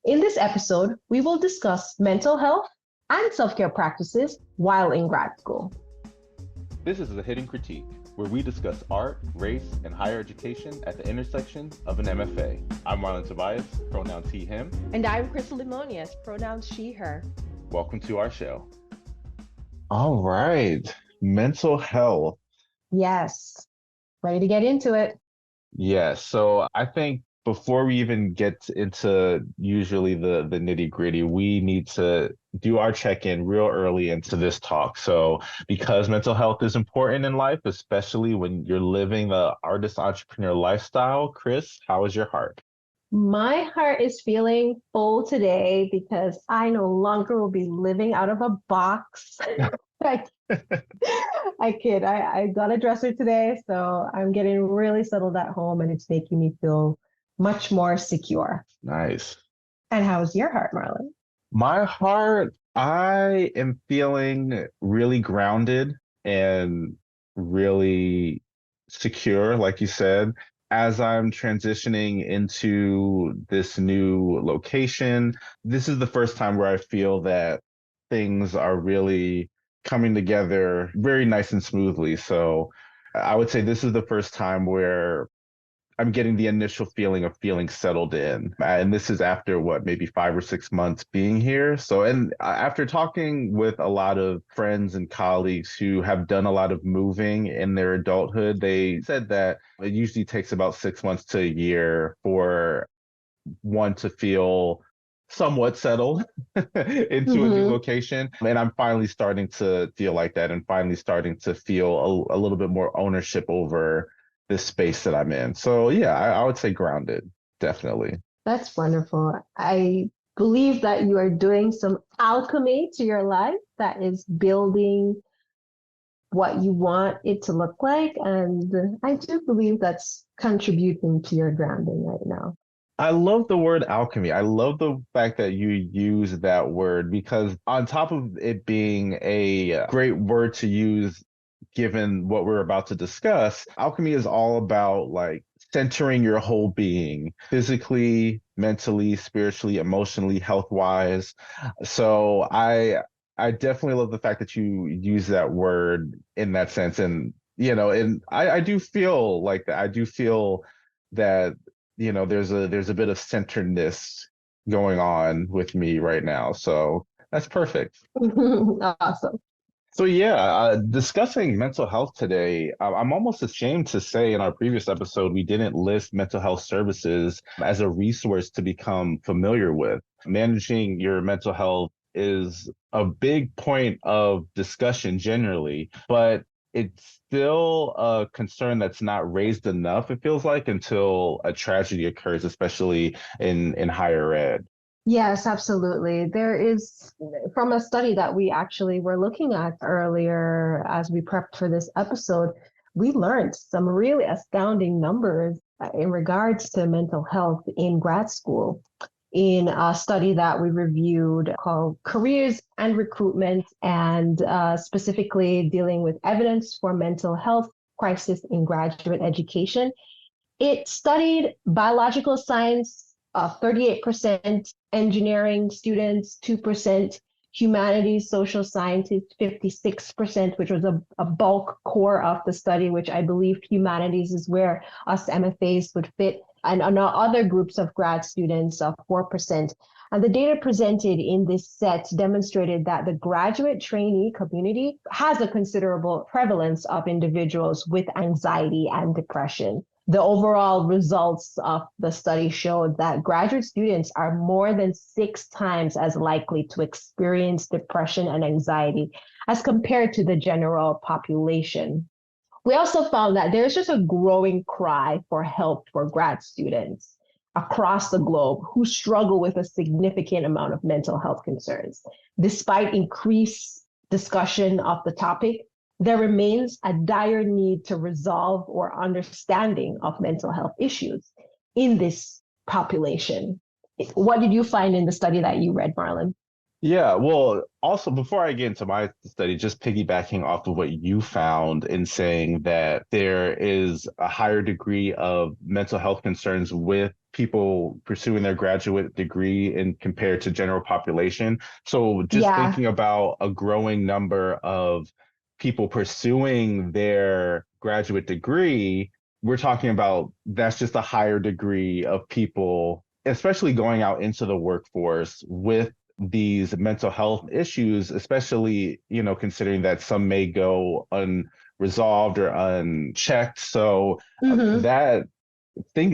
In this episode, we will discuss mental health and self-care practices while in grad school. This is The Hidden Critique, where we discuss art, race, and higher education at the intersection of an MFA. I'm Marlon Tobias, pronouns he, him. And I'm Krystle and Lemonias, pronouns she, her. Welcome to our show. All right. Mental health. Yes. Ready to get into it. Yes. So I think before we even get into usually the nitty gritty, we need to do our check-in real early into this talk. So because mental health is important in life, especially when you're living the artist entrepreneur lifestyle, Chris, how is your heart? My heart is feeling full today because I no longer will be living out of a box. I kid. I got a dresser today, so I'm getting really settled at home and it's making me feel much more secure. Nice. And how's your heart, Marlon? My heart, I am feeling really grounded and really secure, like you said, as I'm transitioning into this new location. This is the first time where I feel that things are really coming together very nice and smoothly. So I would say this is the first time where I'm getting the initial feeling of feeling settled in. And this is after maybe 5 or 6 months being here. So, and after talking with a lot of friends and colleagues who have done a lot of moving in their adulthood, they said that it usually takes about 6 months to a year for one to feel somewhat settled into a new location. And I'm finally starting to feel like that and finally starting to feel a little bit more ownership over this space that I'm in. So yeah, I would say grounded, definitely. That's wonderful. I believe that you are doing some alchemy to your life that is building what you want it to look like. And I do believe that's contributing to your grounding right now. I love the word alchemy. I love the fact that you use that word because on top of it being a great word to use, given what we're about to discuss, alchemy is all about like centering your whole being, physically, mentally, spiritually, emotionally, health-wise. So I definitely love the fact that you use that word in that sense. And, and I do feel like that. I do feel that, there's a bit of centeredness going on with me right now. So that's perfect. Awesome. So yeah, discussing mental health today, I'm almost ashamed to say in our previous episode, we didn't list mental health services as a resource to become familiar with. Managing your mental health is a big point of discussion generally, but it's still a concern that's not raised enough, it feels like, until a tragedy occurs, especially in higher ed. Yes, absolutely. There is, from a study that we actually were looking at earlier as we prepped for this episode, we learned some really astounding numbers in regards to mental health in grad school. In a study that we reviewed called Careers and Recruitment, and specifically dealing with evidence for mental health crisis in graduate education, it studied biological science, 38% engineering students, 2% humanities, social sciences, 56%, which was a bulk core of the study, which I believe humanities is where us MFAs would fit, and on other groups of grad students of 4%. And the data presented in this set demonstrated that the graduate trainee community has a considerable prevalence of individuals with anxiety and depression. The overall results of the study showed that graduate students are more than 6 times as likely to experience depression and anxiety as compared to the general population. We also found that there's just a growing cry for help for grad students across the globe who struggle with a significant amount of mental health concerns. Despite increased discussion of the topic, there remains a dire need to resolve or understanding of mental health issues in this population. What did you find in the study that you read, Marlon? Yeah, well, also before I get into my study, just piggybacking off of what you found in saying that there is a higher degree of mental health concerns with people pursuing their graduate degree in compared to general population. So just Yeah, thinking about a growing number of people pursuing their graduate degree, we're talking about that's just a higher degree of people, especially going out into the workforce with these mental health issues, especially, considering that some may go unresolved or unchecked. So hmm that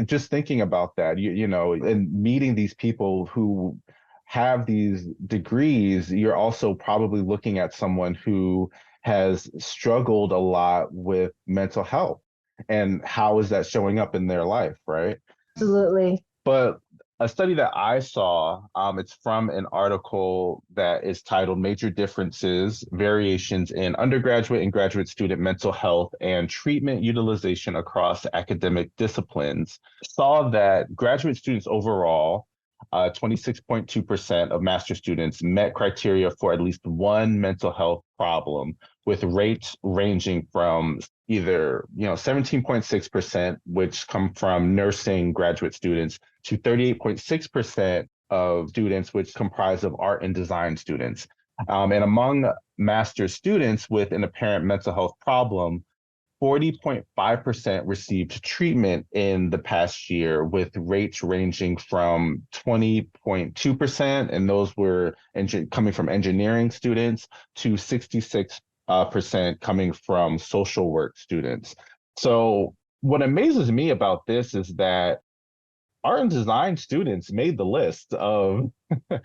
just thinking about that, and meeting these people who have these degrees, you're also probably looking at someone who has struggled a lot with mental health and how is that showing up in their life, right? absolutely. But a study that I saw, it's from an article that is titled Major Differences, Variations in Undergraduate and Graduate Student Mental Health and Treatment Utilization Across Academic Disciplines, saw that graduate students overall, 26.2% of master students met criteria for at least one mental health problem, with rates ranging from either 17.6%, which come from nursing graduate students, to 38.6% of students, which comprise of art and design students. And among master's students with an apparent mental health problem, 40.5% received treatment in the past year, with rates ranging from 20.2%, and those were coming from engineering students, to 66% coming from social work students. So what amazes me about this is that art and design students made the list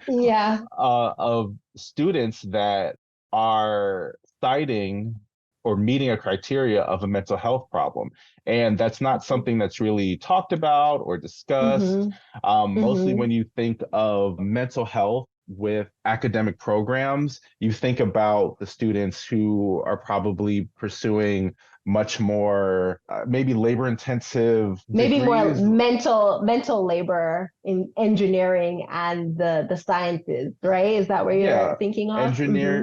Yeah. of students that are citing or meeting a criteria of a mental health problem. And that's not something that's really talked about or discussed. hmm Mostly hmm when you think of mental health with academic programs, you think about the students who are probably pursuing much more maybe labor intensive Maybe more degrees. mental labor in engineering and the sciences, right? Is that where you're Yeah, thinking of?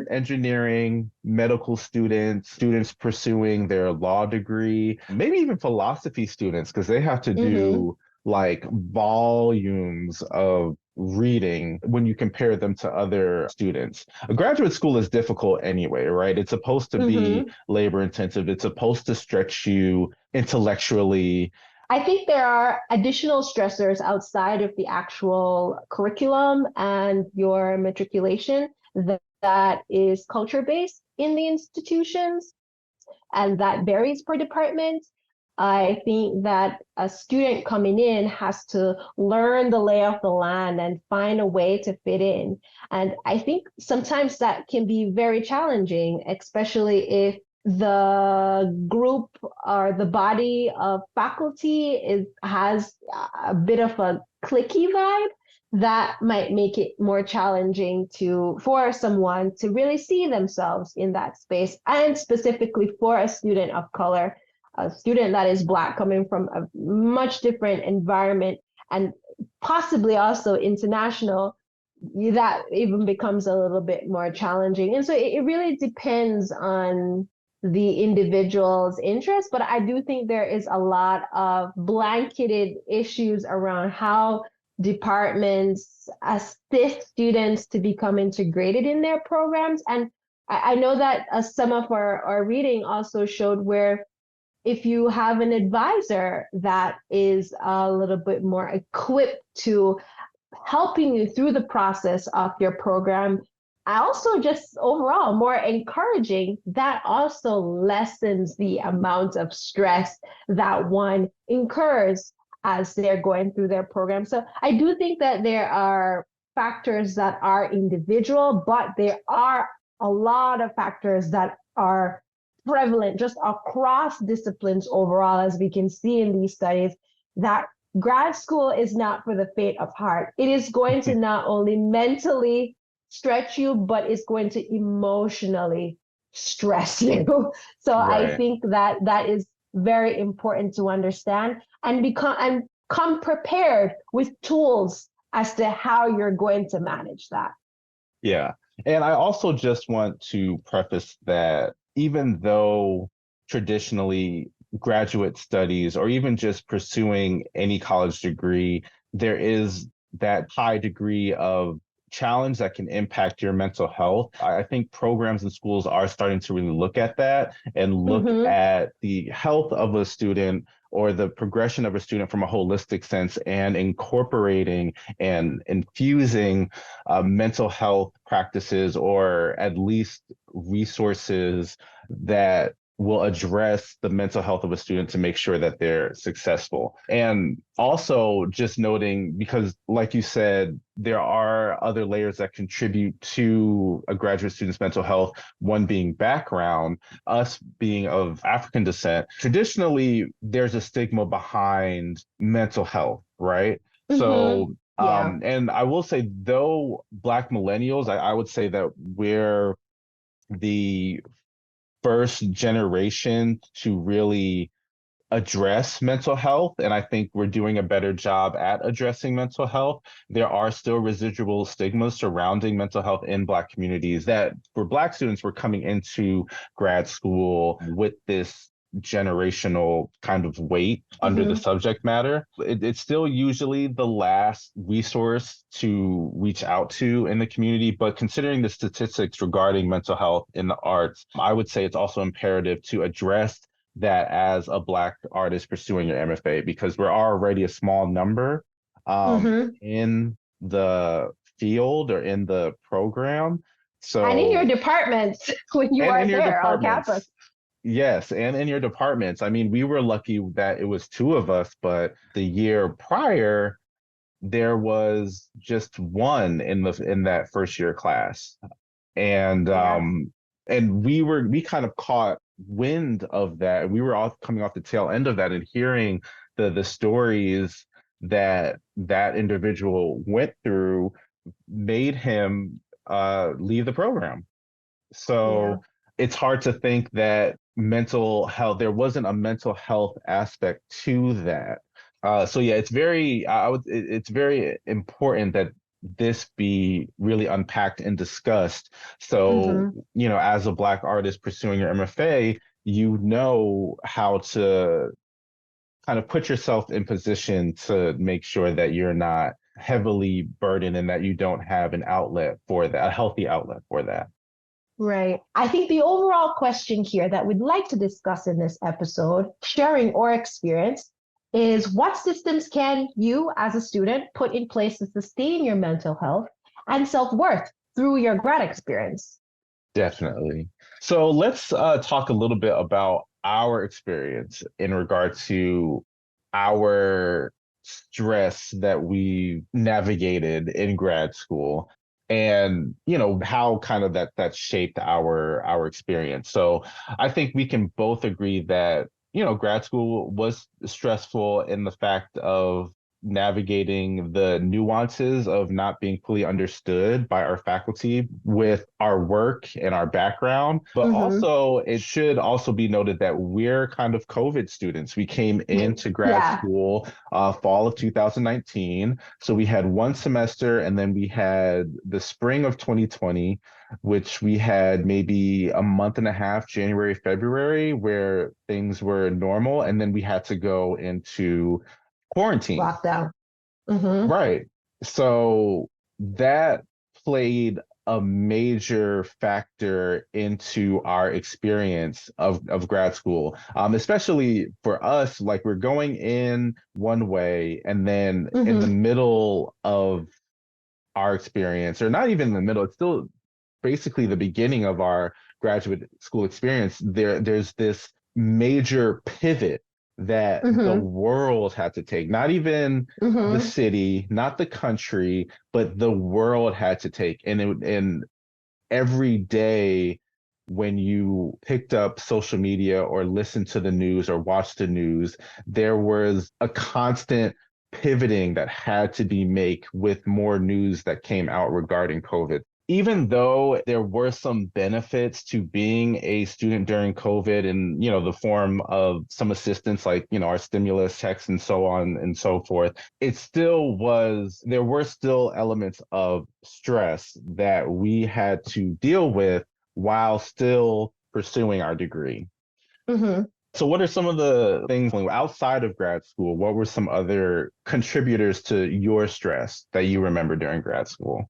engineering, medical students, students pursuing their law degree, maybe even philosophy students, because they have to hmm do like volumes of reading when you compare them to other students. A graduate school is difficult anyway, right? It's supposed to be hmm labor intensive. It's supposed to stretch you intellectually. I think there are additional stressors outside of the actual curriculum and your matriculation that is culture based in the institutions, and that varies per department. I think that a student coming in has to learn the lay of the land and find a way to fit in. And I think sometimes that can be very challenging, especially if the group or the body of faculty has a bit of a cliquey vibe. That might make it more challenging for someone to really see themselves in that space, and specifically for a student of color, a student that is Black, coming from a much different environment and possibly also international. That even becomes a little bit more challenging. And so it really depends on the individual's interest, but I do think there is a lot of blanketed issues around how departments assist students to become integrated in their programs. And I know that some of our reading also showed where if you have an advisor that is a little bit more equipped to helping you through the process of your program, also just overall more encouraging, that also lessens the amount of stress that one incurs as they're going through their program. So I do think that there are factors that are individual, but there are a lot of factors that are prevalent just across disciplines overall, as we can see in these studies, that grad school is not for the faint of heart. It is going to not only mentally stretch you, but it's going to emotionally stress you. So I Right. think that that is very important to understand and come prepared with tools as to how you're going to manage that. Yeah. And I also just want to preface that even though traditionally graduate studies or even just pursuing any college degree, there is that high degree of challenge that can impact your mental health. I think programs and schools are starting to really look at that and look Mm-hmm. at the health of a student or the progression of a student from a holistic sense and incorporating and infusing mental health practices or at least resources that will address the mental health of a student to make sure that they're successful. And also just noting, because like you said, there are other layers that contribute to a graduate student's mental health, one being background, us being of African descent. Traditionally, there's a stigma behind mental health, right? Mm-hmm. So Yeah. and I will say, though, Black millennials, I would say that we're the first generation to really address mental health. And I think we're doing a better job at addressing mental health. There are still residual stigmas surrounding mental health in Black communities that for Black students, we're coming into grad school with this generational kind of weight under the Mm-hmm. subject matter. It's still usually the last resource to reach out to in the community, but considering the statistics regarding mental health in the arts, I would say it's also imperative to address that as a Black artist pursuing your MFA because we're already a small number Mm-hmm. in the field or in the program. And in your So, departments when you and in are your there on campus. departments. Yes, and in your departments. I mean, we were lucky that it was two of us, but the year prior, there was just one in that first year class. And Yeah. we kind of caught wind of that. We were all coming off the tail end of that and hearing the stories that that individual went through made him leave the program. Yeah. So it's hard to think that mental health, there wasn't a mental health aspect to that. So yeah, it's very important that this be really unpacked and discussed. So, Mm-hmm. as a Black artist pursuing your MFA, you know how to kind of put yourself in position to make sure that you're not heavily burdened and that you don't have an outlet for that, a healthy outlet for that. Right. I think the overall question here that we'd like to discuss in this episode, sharing our experience, is what systems can you as a student put in place to sustain your mental health and self-worth through your grad experience? Definitely. So let's talk a little bit about our experience in regard to our stress that we navigated in grad school and how kind of that shaped our experience. So I think we can both agree that grad school was stressful in the fact of navigating the nuances of not being fully understood by our faculty with our work and our background. But Mm-hmm. also, it should also be noted that we're kind of COVID students. We came into grad Yeah. school fall of 2019. So we had one semester and then we had the spring of 2020, which we had maybe a month and a half, January, February, where things were normal. And then we had to go into quarantine. Lockdown. Mm-hmm. Right. So that played a major factor into our experience of grad school, especially for us. Like we're going in one way, and then in the Mm-hmm. middle of our experience, or not even in the middle, it's still basically the beginning of our graduate school experience, there's this major pivot that the Mm-hmm. world had to take, not even the Mm-hmm. city, not the country, but the world had to take. And every day when you picked up social media or listened to the news or watched the news, there was a constant pivoting that had to be made with more news that came out regarding COVID. even though there were some benefits to being a student during COVID and, the form of some assistance like, our stimulus checks and so on and so forth, there were still elements of stress that we had to deal with while still pursuing our degree. Mm-hmm. So what are some of the things outside of grad school? What were some other contributors to your stress that you remember during grad school?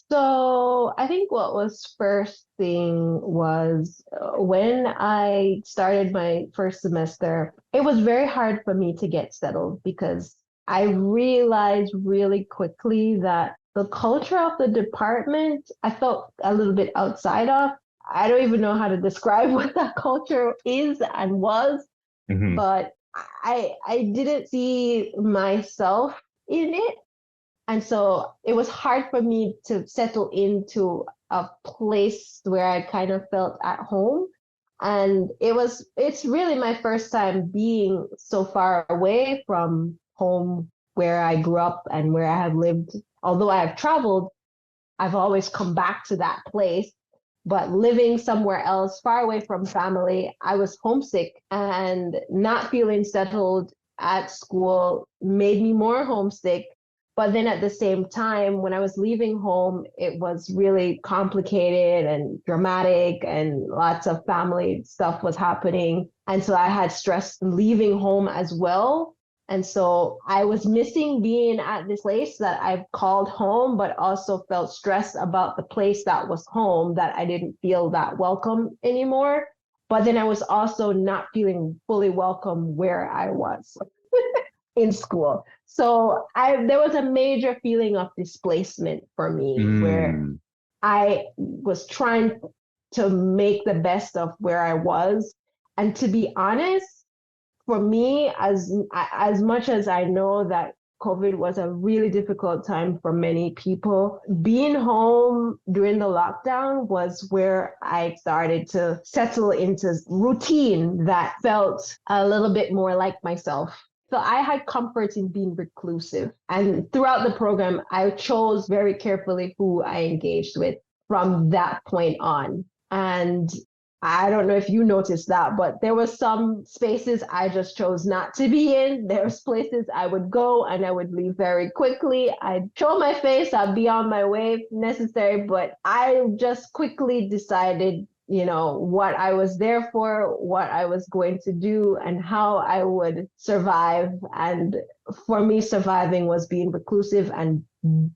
So I think what was first thing was when I started my first semester, it was very hard for me to get settled because I realized really quickly that the culture of the department, I felt a little bit outside of. I don't even know how to describe what that culture is and was, Mm-hmm. but I didn't see myself in it. And so it was hard for me to settle into a place where I kind of felt at home. And it's really my first time being so far away from home where I grew up and where I have lived. Although I have traveled, I've always come back to that place. But living somewhere else, far away from family, I was homesick, and not feeling settled at school made me more homesick. But then at the same time, when I was leaving home, it was really complicated and dramatic, and lots of family stuff was happening. And so I had stress leaving home as well. And so I was missing being at this place that I've called home, but also felt stressed about the place that was home, that I didn't feel that welcome anymore. But then I was also not feeling fully welcome where I was in school. So there was a major feeling of displacement for me, where I was trying to make the best of where I was. And to be honest, for me, as much as I know that COVID was a really difficult time for many people, being home during the lockdown was where I started to settle into routine that felt a little bit more like myself. So I had comfort in being reclusive. And throughout the program, I chose very carefully who I engaged with from that point on. And I don't know if you noticed that, but there were some spaces I just chose not to be in. There's places I would go and I would leave very quickly. I'd show my face, I'd be on my way if necessary, but I just quickly decided, what I was there for, what I was going to do, and how I would survive. And for me, surviving was being reclusive and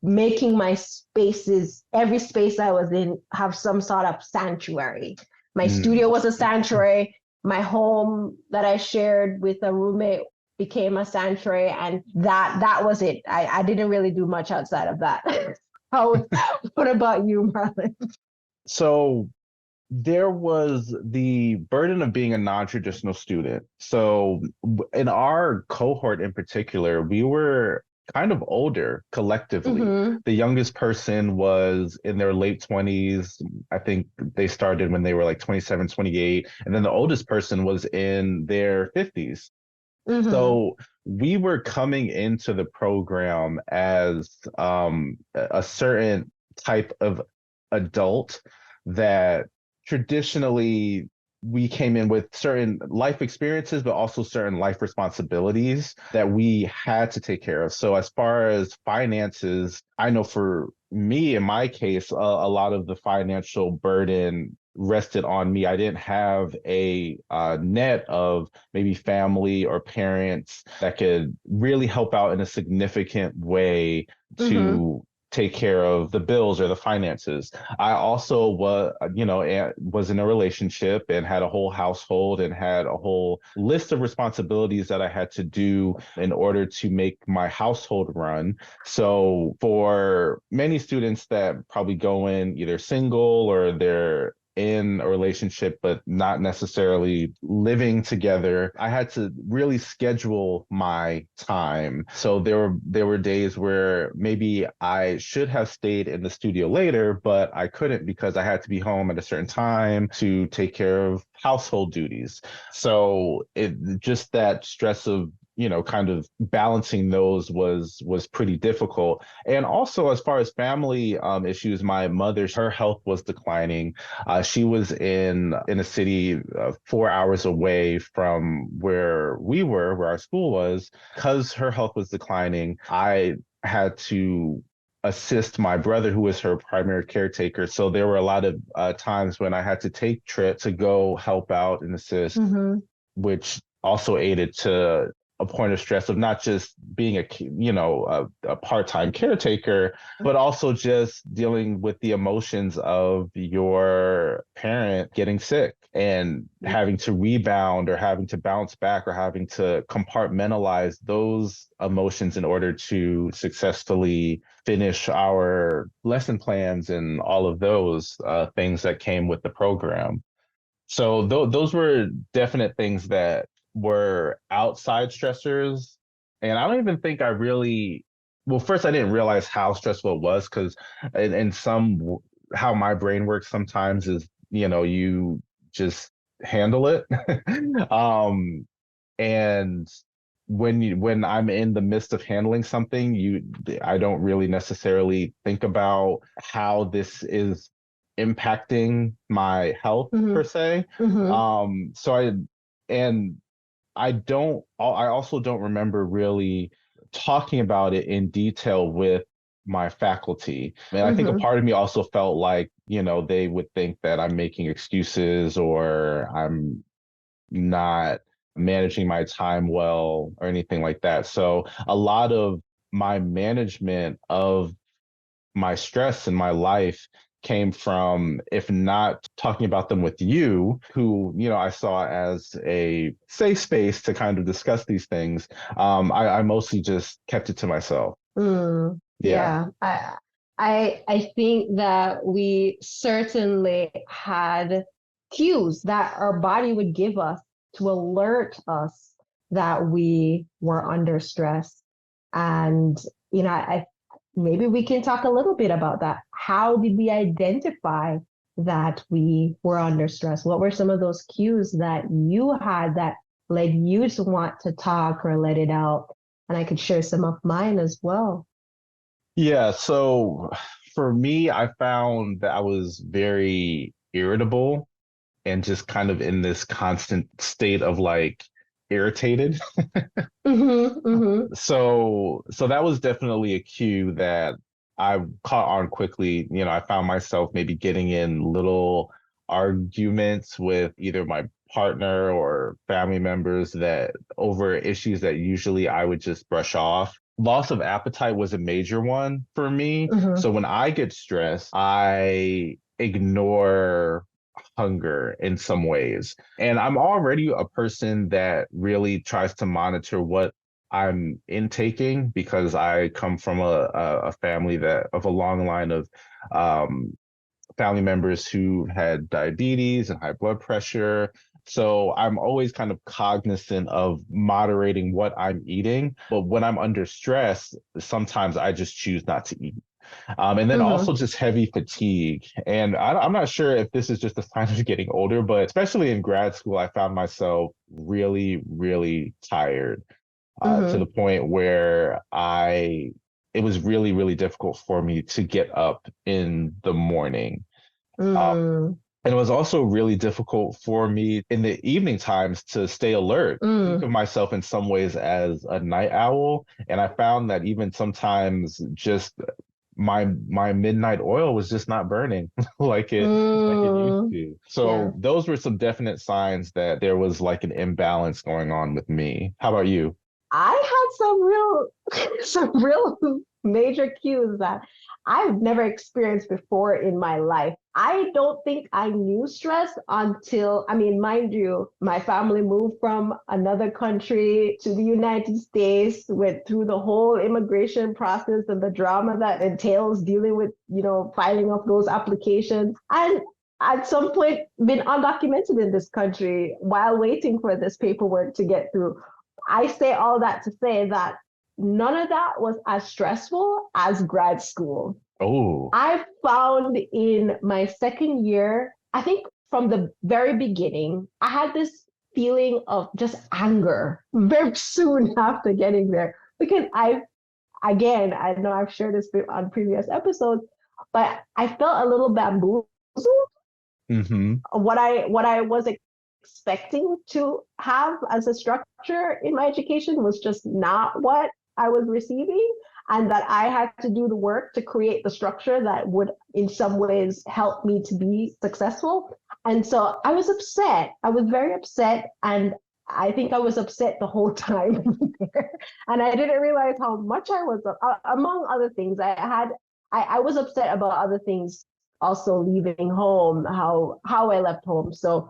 making my spaces, every space I was in, have some sort of sanctuary. My studio was a sanctuary. My home that I shared with a roommate became a sanctuary. And that was it. I didn't really do much outside of that. What about you, Marlon? So there was the burden of being a non-traditional student. So in our cohort in particular, we were kind of older collectively. Mm-hmm. The youngest person was in their late 20s. I think they started when they were like 27, 28. And then the oldest person was in their 50s. Mm-hmm. So we were coming into the program as a certain type of adult that traditionally we came in with certain life experiences, but also certain life responsibilities that we had to take care of. So as far as finances, I know for me, in my case, a lot of the financial burden rested on me. I didn't have a net of maybe family or parents that could really help out in a significant way to take care of the bills or the finances. I also was in a relationship and had a whole household and had a whole list of responsibilities that I had to do in order to make my household run. So for many students that probably go in either single or they're in a relationship but not necessarily living together, I had to really schedule my time. So there were days where maybe I should have stayed in the studio later, but I couldn't because I had to be home at a certain time to take care of household duties. So it just that stress of kind of balancing those was pretty difficult. And also, as far as family issues, my mother, her health was declining. She was in a city 4 hours away from where we were, where our school was. Because her health was declining, I had to assist my brother, who was her primary caretaker. So there were a lot of times when I had to take trips to go help out and assist, Mm-hmm. which also aided to a point of stress of not just being a part-time caretaker, but also just dealing with the emotions of your parent getting sick and having to rebound or having to bounce back or having to compartmentalize those emotions in order to successfully finish our lesson plans and all of those things that came with the program. So those were definite things that were outside stressors. And I don't even think I really, well, first I didn't realize how stressful it was because in some, how my brain works sometimes is, you just handle it. um, and when I'm in the midst of handling something, I don't really necessarily think about how this is impacting my health Mm-hmm. per se. Mm-hmm. So and I also don't remember really talking about it in detail with my faculty. And I think a Mm-hmm. part of me also felt like, they would think that I'm making excuses or I'm not managing my time well or anything like that. So a lot of my management of my stress in my life came from, if not talking about them with you, who, I saw as a safe space to kind of discuss these things. I mostly just kept it to myself. Yeah. Yeah, I think that we certainly had cues that our body would give us to alert us that we were under stress. And, I maybe we can talk a little bit about that. How did we identify that we were under stress? What were some of those cues that you had that led you to want to talk or let it out? And I could share some of mine as well. Yeah. So for me, I found that I was very irritable and just kind of in this constant state of like irritated. Mm-hmm, mm-hmm, So that was definitely a cue that I caught on quickly. I found myself maybe getting in little arguments with either my partner or family members that over issues that usually I would just brush off. Loss of appetite was a major one for me. mm-hmm, So when I get stressed, I ignore hunger in some ways. And I'm already a person that really tries to monitor what I'm intaking because I come from a family that of a long line of um, family members who had diabetes and high blood pressure. So I'm always kind of cognizant of moderating what I'm eating. But when I'm under stress, sometimes I just choose not to eat. And then mm-hmm, also just heavy fatigue. And I'm not sure if this is just a sign of getting older, but especially in grad school, I found myself really, really tired to the mm-hmm, point where it was really, really difficult for me to get up in the morning. Uh, mm, and it was also really difficult for me in the evening times to stay alert. Think mm, of myself in some ways as a night owl. And I found that even sometimes just my midnight oil was just not burning like it used mm. to. Yeah. So those were some definite signs that there was like an imbalance going on with me. How about you? I had some real, some real major cues that I've never experienced before in my life. I don't think I knew stress until, I mean, mind you, my family moved from another country to the United States, went through the whole immigration process and the drama that entails dealing with, filing of those applications. And at some point been undocumented in this country while waiting for this paperwork to get through. I say all that to say that none of that was as stressful as grad school. Oh, I found in my second year, I think from the very beginning, I had this feeling of just anger very soon after getting there because I know I've shared this on previous episodes, but I felt a little bamboozled. Mm-hmm. What I was expecting to have as a structure in my education was just not what I was receiving, and that I had to do the work to create the structure that would in some ways help me to be successful. And so I was upset. I was very upset, and I think I was upset the whole time there. And I didn't realize how much I was, among other things. I was upset about other things also, leaving home, how I left home. So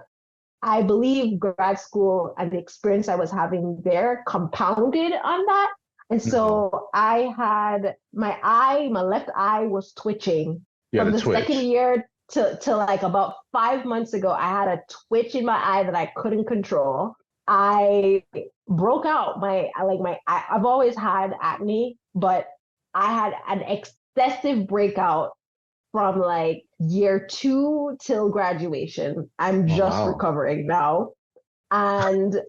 I believe grad school and the experience I was having there compounded on that. And Mm-hmm. so I had my left eye was twitching You had from a the second twitch. year to like about 5 months ago. I had a twitch in my eye that I couldn't control. I broke out I've always had acne, but I had an excessive breakout from like year 2 till graduation. I'm Oh, just wow. recovering now. And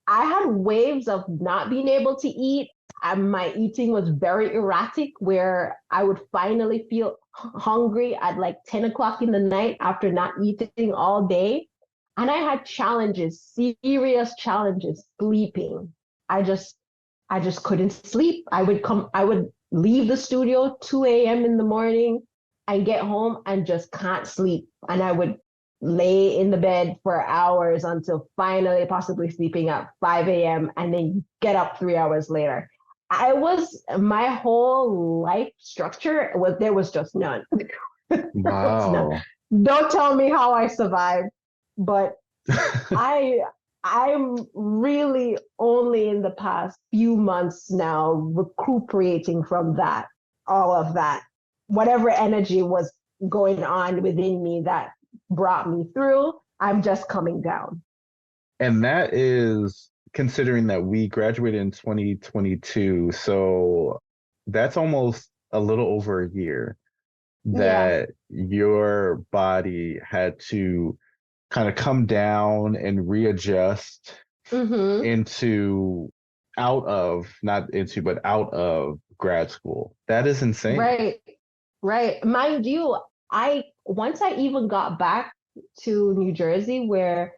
I had waves of not being able to eat. And my eating was very erratic, where I would finally feel hungry at like 10 o'clock in the night after not eating all day. And I had challenges, serious challenges sleeping. I just I just couldn't sleep. I would leave the studio 2 a.m. in the morning and get home and just can't sleep. And I would lay in the bed for hours until finally possibly sleeping at 5 a.m. and then get up 3 hours later. My whole life structure there was just none. There was none. Wow. Don't tell me how I survived, but I I'm really only in the past few months now recuperating from that, all of that, whatever energy was going on within me that brought me through. I'm just coming down. And that is considering that we graduated in 2022. So that's almost a little over a year Yeah. that your body had to kind of come down and readjust Mm-hmm. into not into, but out of grad school. That is insane. Right. Right. Mind you, I once I even got back to New Jersey when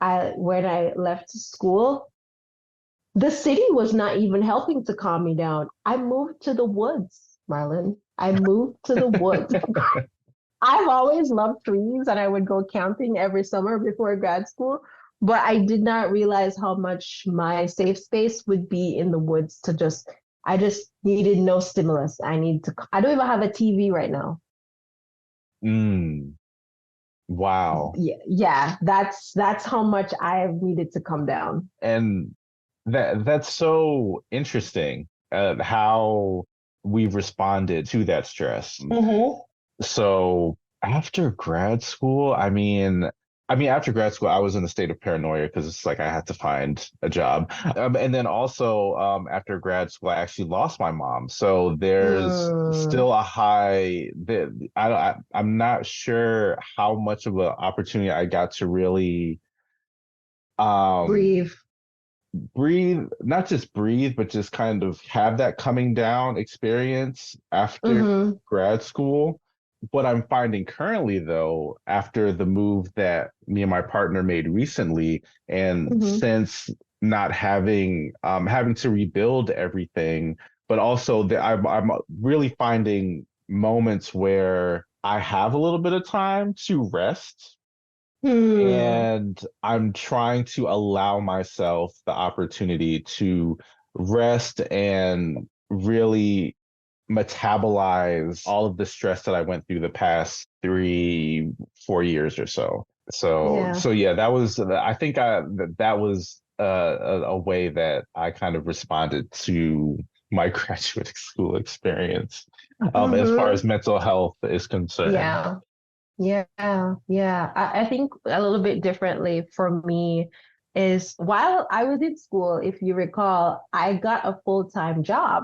I left school, the city was not even helping to calm me down. I moved to the woods, Marlon. I moved to the woods. I've always loved trees and I would go camping every summer before grad school, but I did not realize how much my safe space would be in the woods I just needed no stimulus. I don't even have a TV right now. Mm, wow. Yeah, that's how much I have needed to come down. And that's so interesting, how we've responded to that stress. Mm-hmm. So after grad school, after grad school, I was in a state of paranoia because it's like I had to find a job. And then also, after grad school, I actually lost my mom. So there's Mm, still a high that I'm not sure how much of an opportunity I got to really um breathe. breathe, not just breathe, but just kind of have that coming down experience after Mm-hmm. grad school. What I'm finding currently, though, after the move that me and my partner made recently, and Mm-hmm. since not having to rebuild everything, but also that I'm really finding moments where I have a little bit of time to rest, Hmm. and I'm trying to allow myself the opportunity to rest and really metabolize all of the stress that I went through the past 3, 4 years or so. Yeah. So yeah, that was, I think that was a way that I kind of responded to my graduate school experience, as far as Mm-hmm. mental health is concerned. Yeah. Yeah, yeah. I think a little bit differently for me is while I was in school, if you recall, I got a full-time job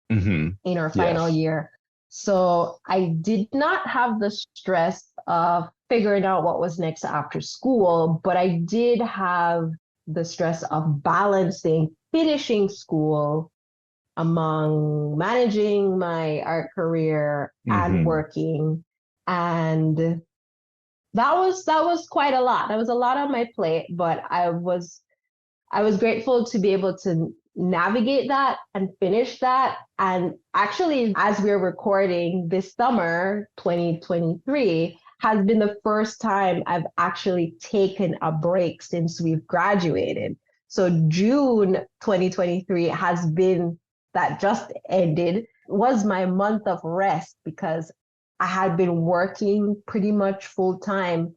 Hmm. in our final Yes. year. So I did not have the stress of figuring out what was next after school, but I did have the stress of balancing finishing school among managing my art career and Mm-hmm. working. And that was quite a lot. That was a lot on my plate, but I was grateful to be able to navigate that and finish that. And actually, as we're recording this summer, 2023, has been the first time I've actually taken a break since we've graduated. So June 2023 has been, that just ended, was my month of rest because I had been working pretty much full time,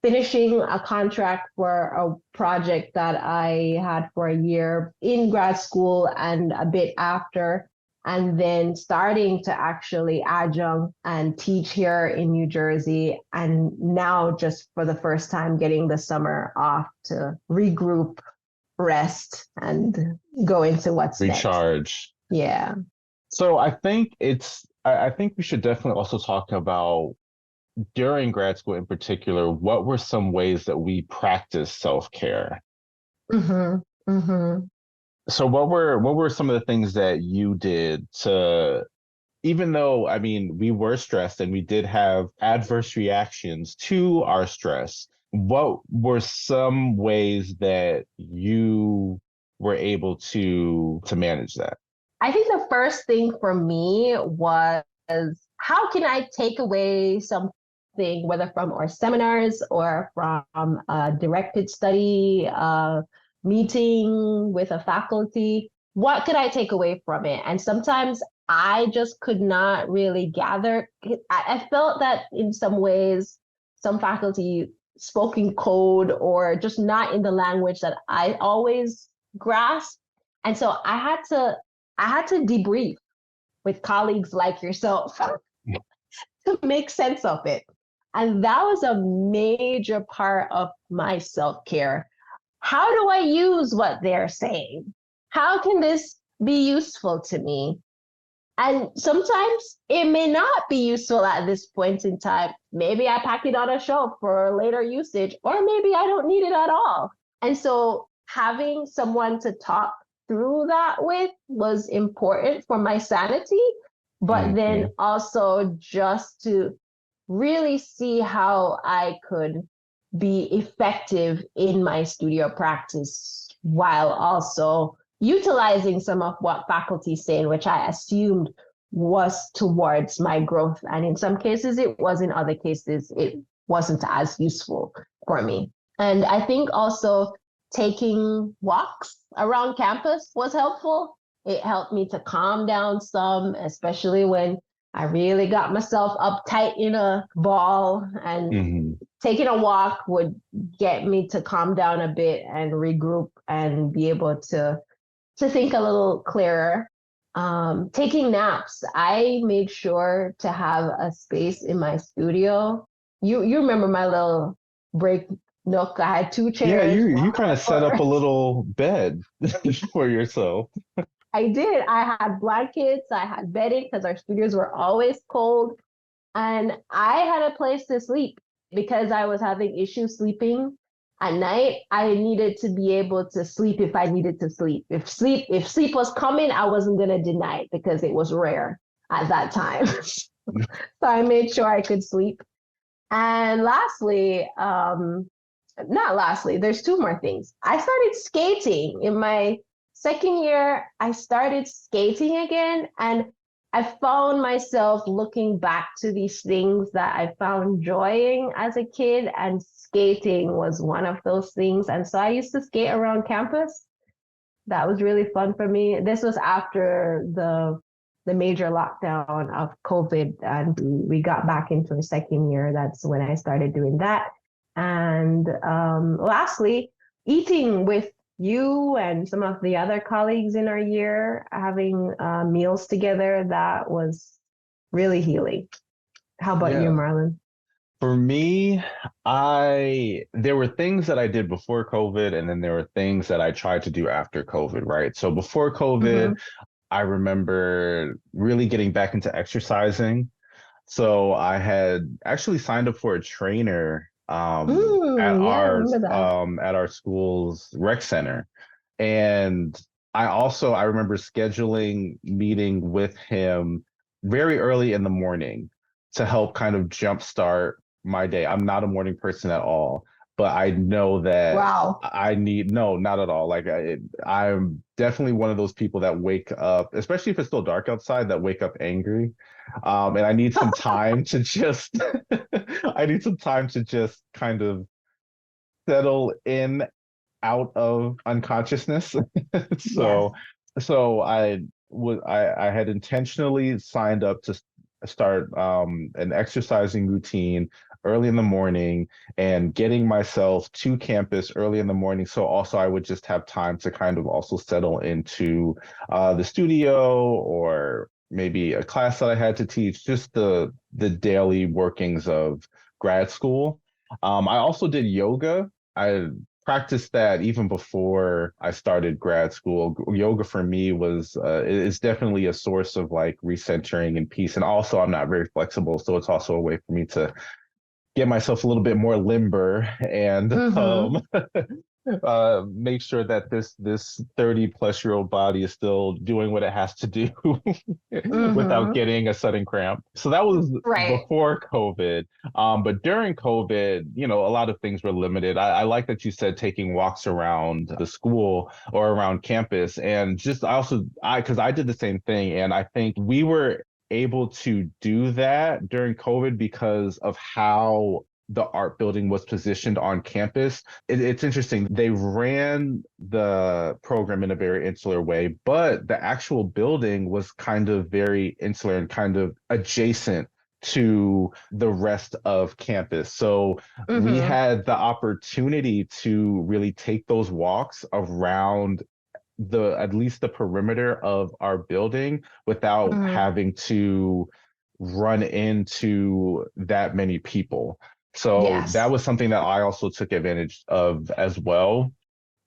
finishing a contract for a project that I had for a year in grad school and a bit after, and then starting to actually adjunct and teach here in New Jersey. And now, just for the first time, getting the summer off to regroup, rest, and go into what's next. Recharge. Yeah. So I think we should definitely also talk about during grad school in particular, what were some ways that we practice self-care? Mm-hmm. Mm-hmm. So what were some of the things that you did to, even though, I mean, we were stressed and we did have adverse reactions to our stress, what were some ways that you were able to manage that? I think the first thing for me was, how can I take away something, whether from our seminars or from a directed study meeting with a faculty? What could I take away from it? And sometimes I just could not really gather. I felt that in some ways, some faculty spoke in code or just not in the language that I always grasp. And so I had to debrief with colleagues like yourself to make sense of it. And that was a major part of my self-care. How do I use what they're saying? How can this be useful to me? And sometimes it may not be useful at this point in time. Maybe I pack it on a shelf for later usage, or maybe I don't need it at all. And so having someone to talk through that with was important for my sanity, but then also just to really see how I could be effective in my studio practice while also utilizing some of what faculty saying, which I assumed was towards my growth. And in some cases it was, in other cases it wasn't as useful for me. And I think also taking walks around campus was helpful. It helped me to calm down some, especially when I really got myself uptight in a ball, and taking a walk would get me to calm down a bit and regroup and be able to think a little clearer. Taking naps. I made sure to have a space in my studio. You remember my little break nook? I had two chairs. Yeah, you kind of set up a little bed for yourself. I did. I had blankets, I had bedding because our studios were always cold. And I had a place to sleep because I was having issues sleeping at night. I needed to be able to sleep if I needed to sleep. If sleep was coming, I wasn't gonna deny it because it was rare at that time. So I made sure I could sleep. And lastly, not lastly, there's two more things. I started skating in my second year. I started skating again, and I found myself looking back to these things that I found joy in as a kid, and skating was one of those things. And so I used to skate around campus. That was really fun for me. This was after the major lockdown of COVID, and we got back into the second year. That's when I started doing that. And lastly, eating with you and some of the other colleagues in our year, having meals together, that was really healing. How about you, Marlon? For me, there were things that I did before COVID, and then there were things that I tried to do after COVID, right? So before COVID, I remember really getting back into exercising. So I had actually signed up for a trainer Yeah, I remember that. at our school's rec center. And I remember scheduling meeting with him very early in the morning to help kind of jumpstart my day. I'm not a morning person at all, but I know that Wow. I need, no, not at all. I'm definitely one of those people that wake up, especially if it's still dark outside, that wake up angry. And I need some time to just, I need some time to just kind of settle in out of unconsciousness. Yes. so I had intentionally signed up to start an exercising routine early in the morning and getting myself to campus early in the morning. So also I would just have time to kind of also settle into the studio or maybe a class that I had to teach, just the daily workings of grad school. I also did yoga. I practiced that even before I started grad school. Yoga for me was is definitely a source of like recentering and peace. And also, I'm not very flexible, so it's also a way for me to get myself a little bit more limber and Mm-hmm. make sure that this 30-plus-year-old body is still doing what it has to do without Mm-hmm. getting a sudden cramp. So that was Right. before COVID. But during COVID, a lot of things were limited. I like that you said taking walks around the school or around campus. And just because I did the same thing. And I think we were able to do that during COVID because of how the art building was positioned on campus. It's interesting. They ran the program in a very insular way, but the actual building was kind of very insular and kind of adjacent to the rest of campus. So we Mm-hmm. had the opportunity to really take those walks around the at least the perimeter of our building without Mm-hmm. having to run into that many people. So that Yes. was something that I also took advantage of as well.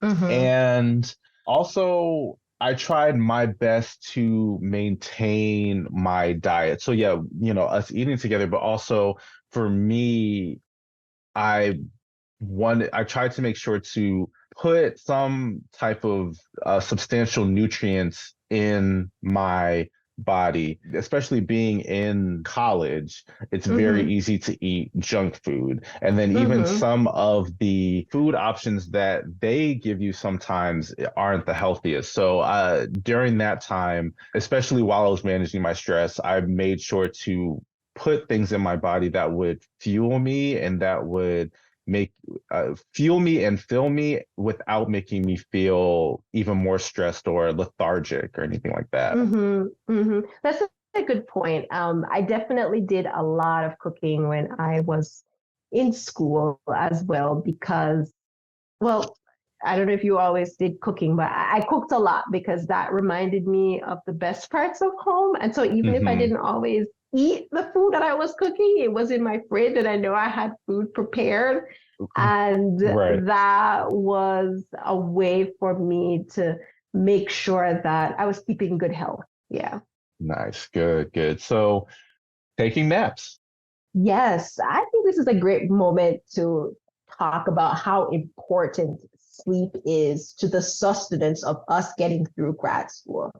Mm-hmm. And also, I tried my best to maintain my diet. So yeah, us eating together, but also for me, I I tried to make sure to put some type of substantial nutrients in my body, especially being in college. It's very Mm-hmm. easy to eat junk food. And then even Mm-hmm. some of the food options that they give you sometimes aren't the healthiest. So during that time, especially while I was managing my stress, I made sure to put things in my body that would fuel me and that would make fuel me and fill me without making me feel even more stressed or lethargic or anything like that. Mm-hmm. Mm-hmm. That's a good point. I definitely did a lot of cooking when I was in school as well because, well, I don't know if you always did cooking, but I cooked a lot because that reminded me of the best parts of home. And so even if I Hmm. didn't always eat the food that I was cooking, it was in my fridge and I know I had food prepared. And Right. that was a way for me to make sure that I was keeping good health. Yeah. Nice. Good, good. So taking naps. Yes, I think this is a great moment to talk about how important sleep is to the sustenance of us getting through grad school.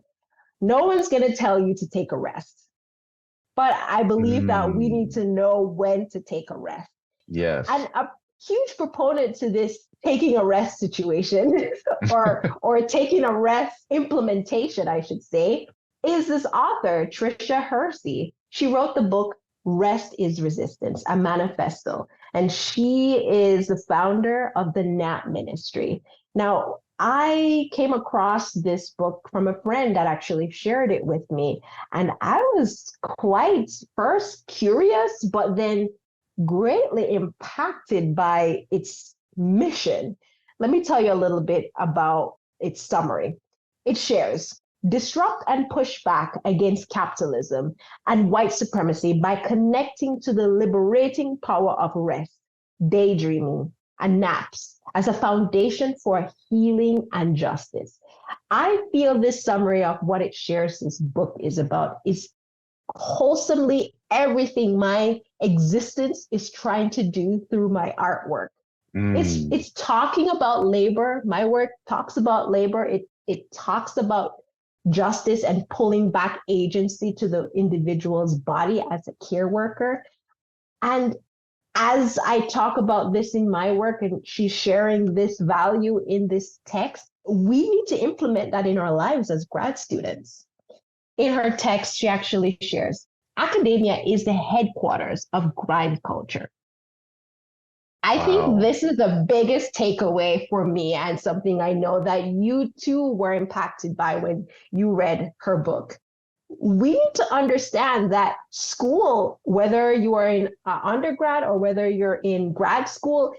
No one's going to tell you to take a rest, but I believe that we need Mm, to know when to take a rest. And yes. a huge proponent to this taking a rest situation or taking a rest implementation, I should say, is this author, Tricia Hersey. She wrote the book Rest is Resistance, a manifesto. And she is the founder of the NAP Ministry. Now, I came across this book from a friend that actually shared it with me. And I was quite first curious, but then greatly impacted by its mission. Let me tell you a little bit about its summary. It shares disrupt and push back against capitalism and white supremacy by connecting to the liberating power of rest, daydreaming, and naps as a foundation for healing and justice. I feel this summary of what it shares this book is about is wholesomely everything my existence is trying to do through my artwork. It's talking about labor. My work talks about labor. It talks about justice and pulling back agency to the individual's body as a care worker. And as I talk about this in my work and she's sharing this value in this text, we need to implement that in our lives as grad students. In her text, she actually shares, academia is the headquarters of grind culture. I think this is the biggest takeaway for me and something I know that you too were impacted by when you read her book. We need to understand that school, whether you are in undergrad or whether you're in grad school,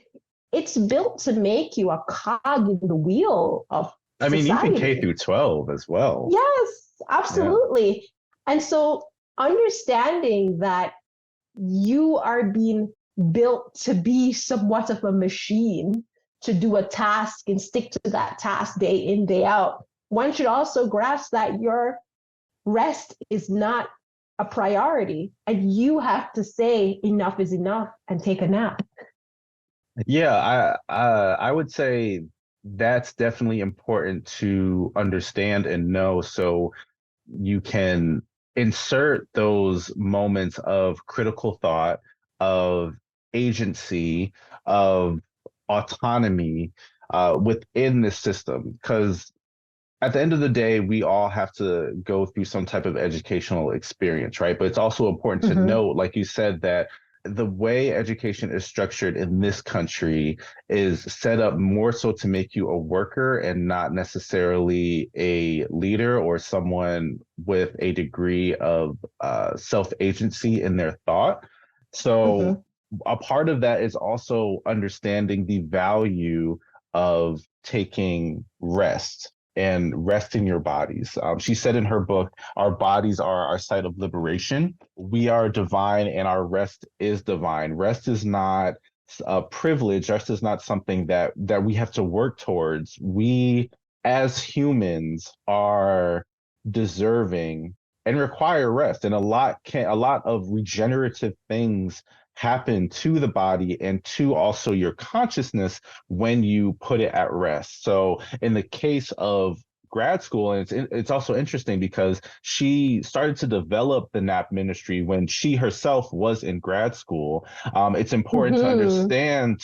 it's built to make you a cog in the wheel of society. Even K through 12 as well. Yes, absolutely. Yeah. And so understanding that you are being built to be somewhat of a machine to do a task and stick to that task day in, day out, one should also grasp that your rest is not a priority and you have to say enough is enough and take a nap. Yeah, I would say that's definitely important to understand and know, so you can insert those moments of critical thought, of agency, of autonomy within the system. Because at the end of the day, we all have to go through some type of educational experience, right? But it's also important to note, like you said, that the way education is structured in this country is set up more so to make you a worker and not necessarily a leader or someone with a degree of self-agency in their thought. So a part of that is also understanding the value of taking rest and resting your bodies. She said in her book, our bodies are our site of liberation. We are divine and our rest is divine. Rest is not a privilege. Rest is not something that we have to work towards. We as humans are deserving and require rest. And a lot of regenerative things happen to the body and to also your consciousness when you put it at rest. So in the case of grad school, and it's also interesting because she started to develop the nap ministry when she herself was in grad school. It's important to understand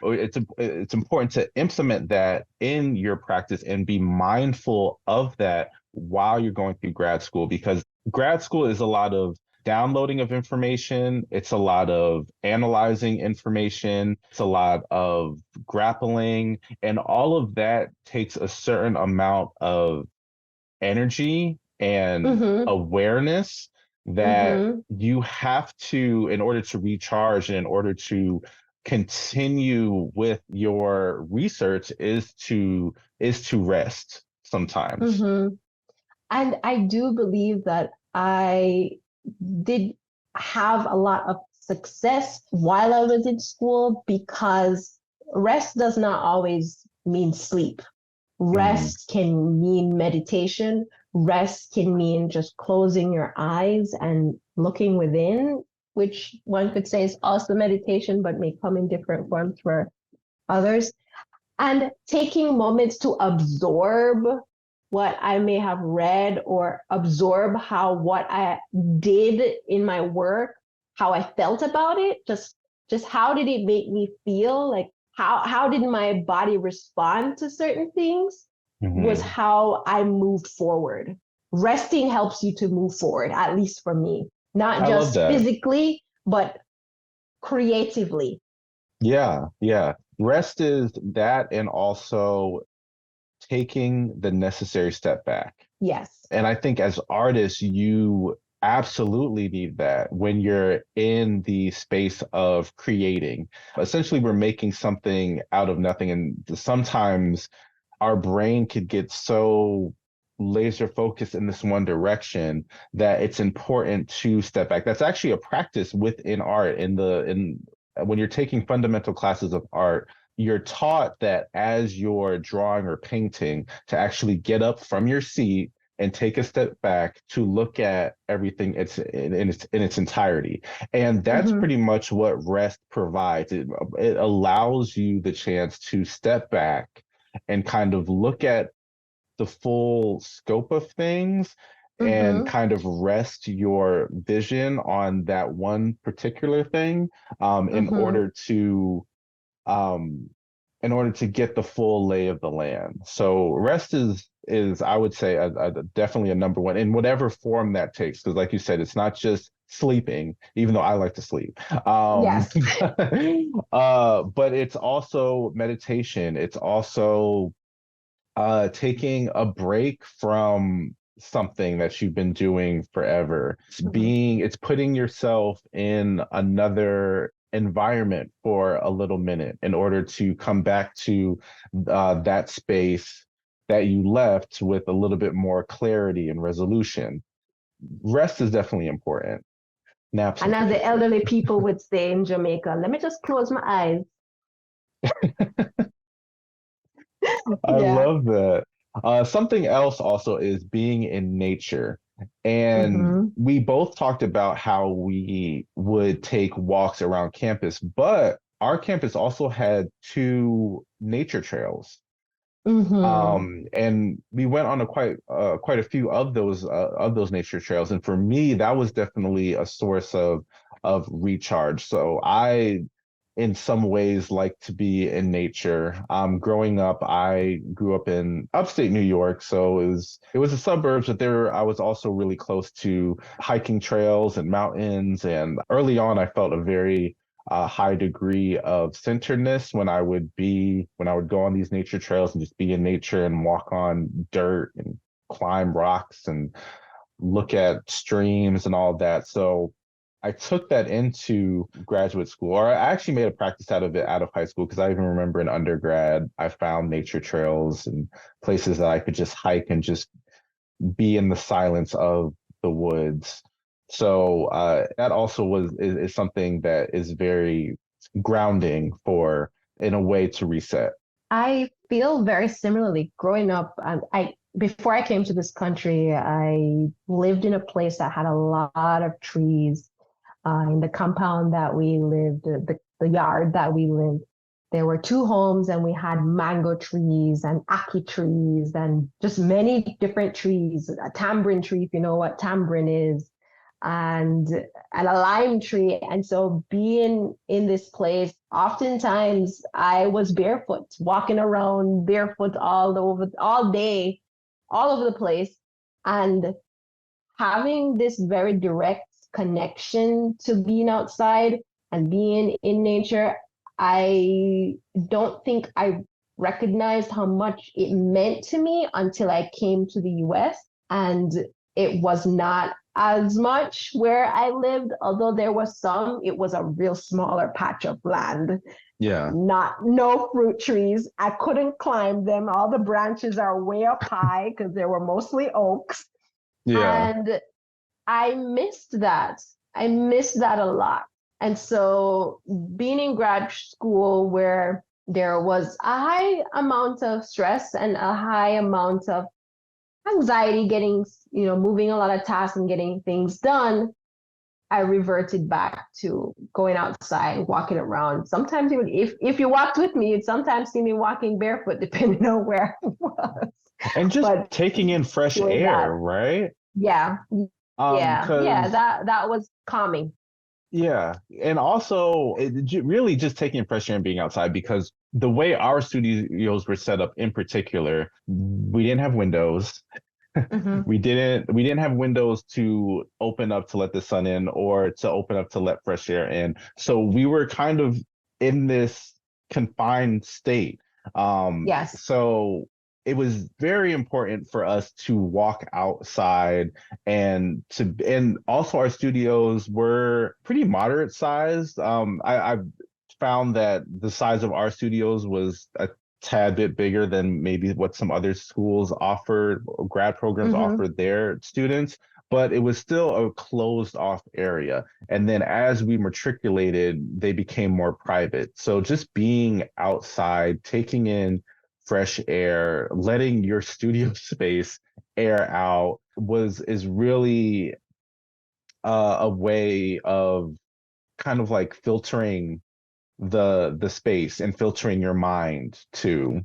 it's important to implement that in your practice and be mindful of that while you're going through grad school, because grad school is a lot of downloading of information. It's a lot of analyzing information. It's a lot of grappling, and all of that takes a certain amount of energy and awareness that you have to, in order to recharge and in order to continue with your research, is to rest sometimes. And I do believe that I did have a lot of success while I was in school, because rest does not always mean sleep. Rest can mean meditation. Rest can mean just closing your eyes and looking within, which one could say is also meditation, but may come in different forms for others. And taking moments to absorb what I may have read or absorb how what I did in my work, how I felt about it, just how did it make me feel? Like how did my body respond to certain things was how I moved forward. Resting helps you to move forward, at least for me, not just physically, but creatively. Yeah. Rest is that, and also taking the necessary step back. Yes. And I think as artists, you absolutely need that when you're in the space of creating. Essentially, we're making something out of nothing. And sometimes our brain could get so laser focused in this one direction that it's important to step back. That's actually a practice within art. When you're taking fundamental classes of art, you're taught that as you're drawing or painting, to actually get up from your seat and take a step back to look at everything in its entirety. And that's Mm-hmm. pretty much what rest provides. It allows you the chance to step back and kind of look at the full scope of things and Mm-hmm. kind of rest your vision on that one particular thing Mm-hmm. um, in order to get the full lay of the land. So rest is I would say definitely a number one in whatever form that takes. Because like you said, it's not just sleeping, even though I like to sleep. Yes. But it's also meditation. It's also taking a break from something that you've been doing forever. Mm-hmm. It's putting yourself in another environment for a little minute in order to come back to that space that you left with a little bit more clarity and resolution. Rest is definitely important. Naps in And as the particular. elderly people would say in Jamaica, let me just close my eyes. I Yeah. love that. Something else also is being in nature. And Mm-hmm. we both talked about how we would take walks around campus, but our campus also had two nature trails. Mm-hmm. And we went on quite a few of those nature trails. And for me, that was definitely a source of recharge. So I in some ways like to be in nature. Growing up, I grew up in upstate New York, so it was the suburbs, but there I was also really close to hiking trails and mountains. And early on, I felt a very high degree of centeredness when I would go on these nature trails and just be in nature and walk on dirt and climb rocks and look at streams and all of that. So I took that into graduate school, or I actually made a practice out of it out of high school because I even remember in undergrad, I found nature trails and places that I could just hike and just be in the silence of the woods. So that also is something that is very grounding for in a way to reset. I feel very similarly. Growing up, I before I came to this country, I lived in a place that had a lot of trees. In the compound that we lived, the yard that we lived, there were two homes, and we had mango trees and ackee trees and just many different trees. A tamarind tree, if you know what tamarind is, and and a lime tree. And so being in this place, oftentimes I was barefoot, walking around barefoot all day, all over the place, and having this very direct connection to being outside and being in nature. I don't think I recognized how much it meant to me until I came to the US. And it was not as much where I lived, although there was some. It was a real smaller patch of land, Yeah. no fruit trees. I couldn't climb them. All the branches are way up high because they were mostly oaks. Yeah. And I missed that. I missed that a lot. And so being in grad school where there was a high amount of stress and a high amount of anxiety getting, moving a lot of tasks and getting things done, I reverted back to going outside, walking around. Sometimes if you walked with me, you'd sometimes see me walking barefoot, depending on where I was. And just But taking in fresh doing air, that, right? yeah, yeah, Because that was calming. yeah, and also really just taking fresh air and being outside because the way our studios were set up in particular, we didn't have windows. Mm-hmm. We didn't have windows to open up to let the sun in or to open up to let fresh air in. So we were kind of in this confined state. Yes. So it was very important for us to walk outside and also our studios were pretty moderate sized. I found that the size of our studios was a tad bit bigger than maybe what some other schools offered, grad programs Mm-hmm. offered their students, but it was still a closed off area. And then as we matriculated, they became more private. So just being outside, taking in fresh air, letting your studio space air out is really a way of kind of like filtering the space and filtering your mind too.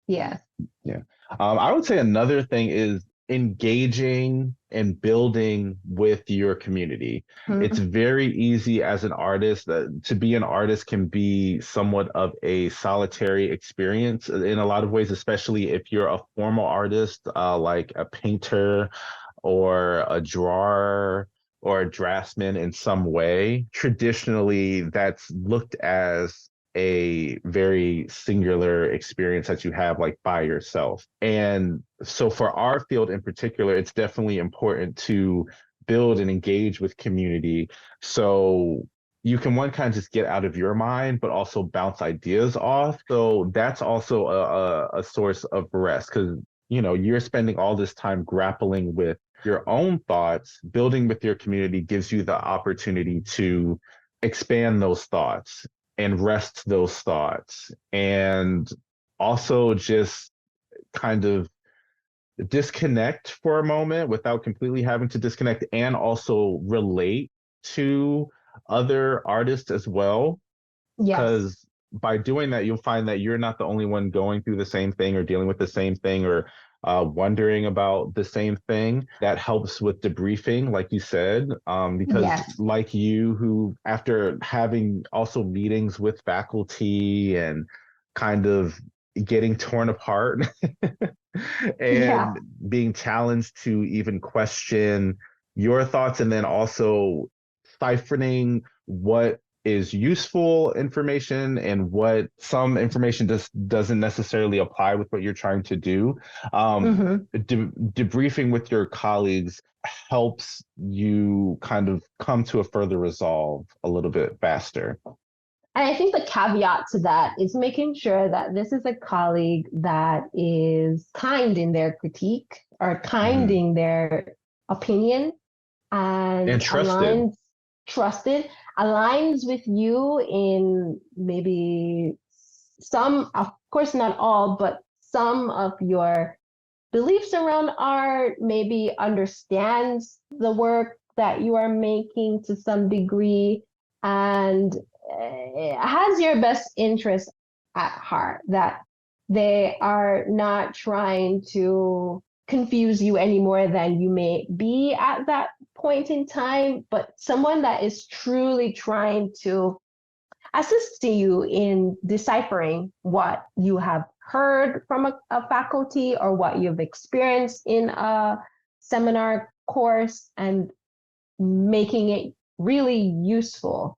Yes. Yeah. I would say another thing is engaging and building with your community. It's very easy as an artist to be an artist can be somewhat of a solitary experience in a lot of ways, especially if you're a formal artist, like a painter or a drawer or a draftsman in some way. Traditionally, that's looked as a very singular experience that you have like by yourself. And so for our field in particular, it's definitely important to build and engage with community. So you can one kind of just get out of your mind, but also bounce ideas off. So that's also a source of rest because, you know, you're spending all this time grappling with your own thoughts. Building with your community gives you the opportunity to expand those thoughts and rest those thoughts and also just kind of disconnect for a moment without completely having to disconnect and also relate to other artists as well. Yes. Because by doing that, you'll find that you're not the only one going through the same thing or dealing with the same thing or wondering about the same thing. That helps with debriefing, like you said, because Yes. like you, who after having also meetings with faculty and kind of getting torn apart Yeah. and being challenged to even question your thoughts and then also siphoning what is useful information and what some information just doesn't necessarily apply with what you're trying to do. Debriefing with your colleagues helps you kind of come to a further resolve a little bit faster. And I think the caveat to that is making sure that this is a colleague that is kind in their critique or kind in their opinion and trusted, aligns with you in maybe some, of course, not all, but some of your beliefs around art, maybe understands the work that you are making to some degree, and has your best interest at heart, that they are not trying to confuse you any more than you may be at that point in time, but someone that is truly trying to assist you in deciphering what you have heard from a faculty or what you've experienced in a seminar course and making it really useful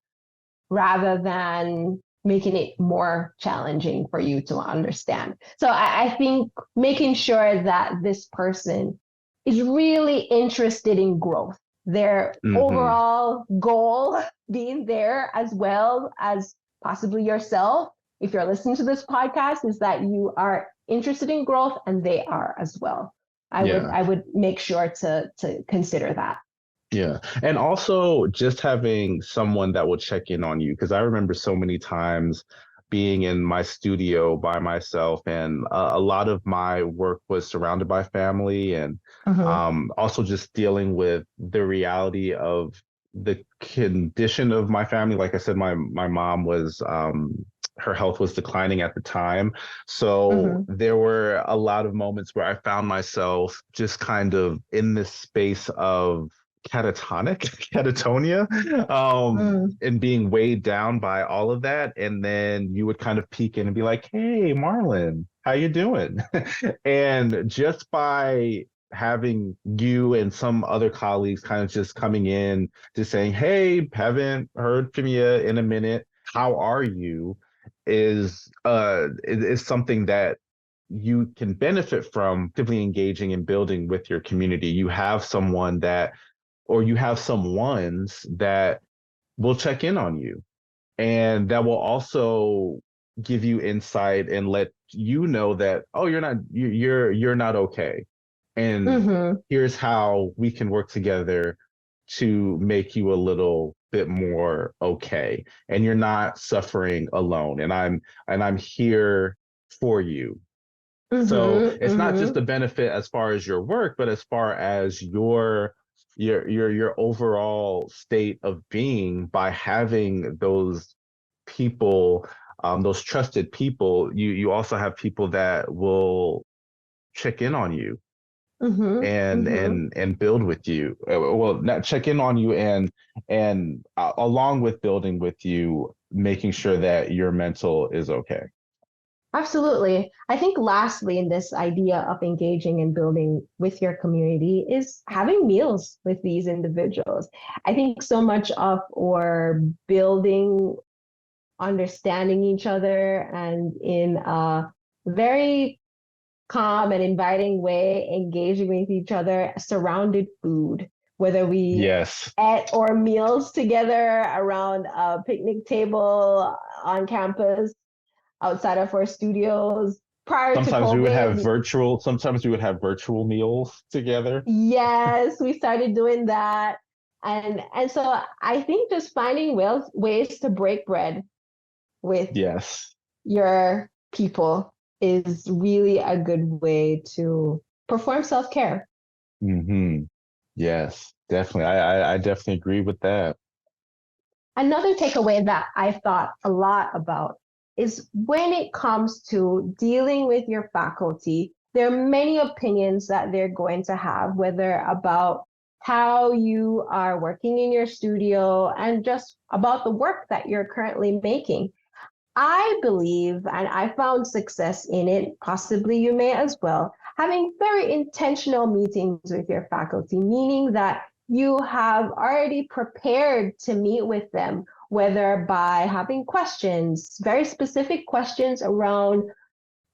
rather than making it more challenging for you to understand. So I think making sure that this person is really interested in growth, their overall goal being there as well as possibly yourself, if you're listening to this podcast, is that you are interested in growth and they are as well. I would make sure to consider that. Yeah. And also just having someone that will check in on you. Because I remember so many times being in my studio by myself, and a lot of my work was surrounded by family and also just dealing with the reality of the condition of my family. Like I said, my mom was her health was declining at the time. So there were a lot of moments where I found myself just kind of in this space of catatonia, and being weighed down by all of that. And then you would kind of peek in and be like, hey, Marlon, how you doing? And just by having you and some other colleagues kind of just coming in, just saying, hey, haven't heard from you in a minute. How are you? Is something that you can benefit from actively engaging and building with your community. You have someone that, or you have some ones that will check in on you and that will also give you insight and let you know that, oh, you're not okay. And here's how we can work together to make you a little bit more okay. And you're not suffering alone. And I'm here for you. So Mm-hmm, it's not just mm-hmm. the benefit as far as your work, but as far as your overall state of being by having those people, those trusted people. You also have people that will check in on you Mm-hmm, mm-hmm. and build with you. Well, not check in on you and along with building with you, making sure that your mental is okay. Absolutely. I think lastly, in this idea of engaging and building with your community is having meals with these individuals. I think so much of our building, understanding each other, and in a very calm and inviting way, engaging with each other, surrounded food, whether we Yes. ate our meals together around a picnic table on campus, outside of our studios. Prior to COVID, Sometimes we would have virtual meals together. yes, we started doing that. And so I think just finding ways to break bread with Yes. your people is really a good way to perform self-care. Hmm. Yes, definitely. I definitely agree with that. Another takeaway that I've thought a lot about is when it comes to dealing with your faculty, there are many opinions that they're going to have, whether about how you are working in your studio and just about the work that you're currently making. I believe, and I found success in it, possibly you may as well, having very intentional meetings with your faculty, meaning that you have already prepared to meet with them, whether by having questions, very specific questions around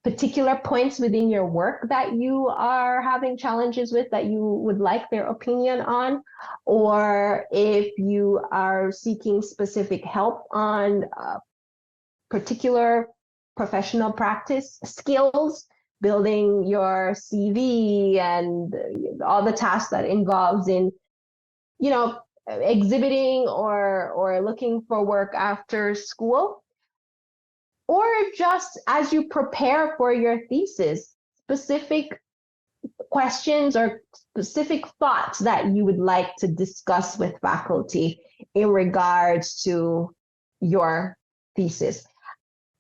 particular points within your work that you are having challenges with that you would like their opinion on, or if you are seeking specific help on particular professional practice skills, building your CV and all the tasks that involves in, you know, exhibiting or looking for work after school, or just as you prepare for your thesis, specific questions or specific thoughts that you would like to discuss with faculty in regards to your thesis.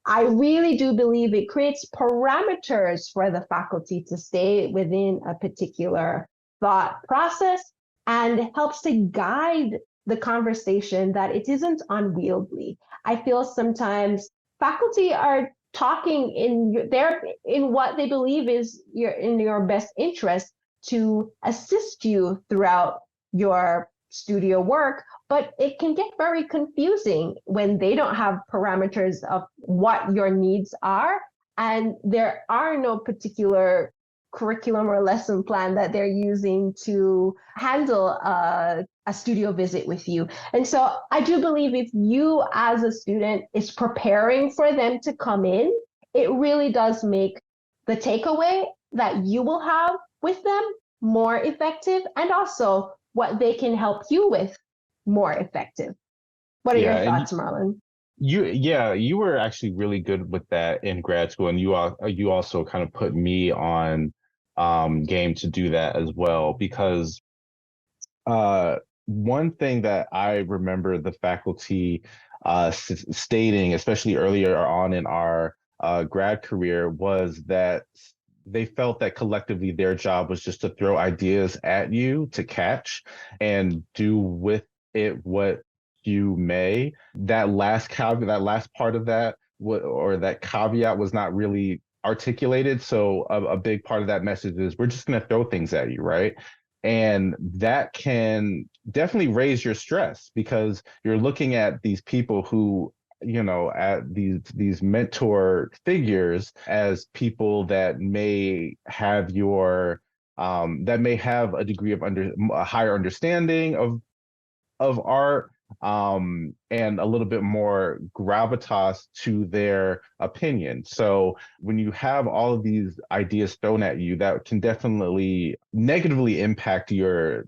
I really do believe it creates parameters for the faculty to stay within a particular thought process and helps to guide the conversation that it isn't unwieldy. I feel sometimes faculty are talking in what they believe is in your best interest to assist you throughout your studio work, but it can get very confusing when they don't have parameters of what your needs are, and there are no particular curriculum or lesson plan that they're using to handle a studio visit with you. And so I do believe if you as a student is preparing for them to come in, it really does make the takeaway that you will have with them more effective, and also what they can help you with more effective. What are Yeah, your and thoughts, Marlon? you were actually really good with that in grad school, and you also kind of put me on game to do that as well, because uh one thing that I remember the faculty stating, especially earlier on in our grad career, was that they felt that collectively their job was just to throw ideas at you to catch and do with it what you may. That last part of that, or that caveat, was not really articulated. So a big part of that message is we're just going to throw things at you, right? And that can definitely raise your stress because you're looking at these people who, at these mentor figures as people that may have that may have a degree of a higher understanding of art, and a little bit more gravitas to their opinion. So when you have all of these ideas thrown at you, that can definitely negatively impact your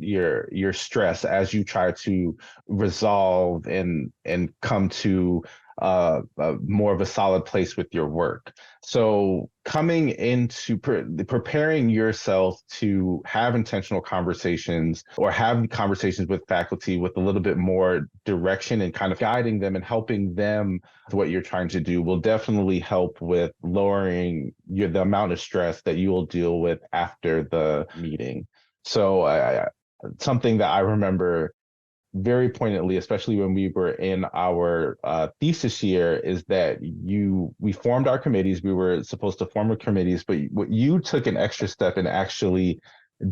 stress as you try to resolve and come to more of a solid place with your work. So coming into preparing yourself to have intentional conversations or have conversations with faculty with a little bit more direction and kind of guiding them and helping them with what you're trying to do will definitely help with lowering the amount of stress that you will deal with after the meeting. So something that I remember very poignantly, especially when we were in our thesis year, is that we formed our committees. We were supposed to form our committees, but you took an extra step and actually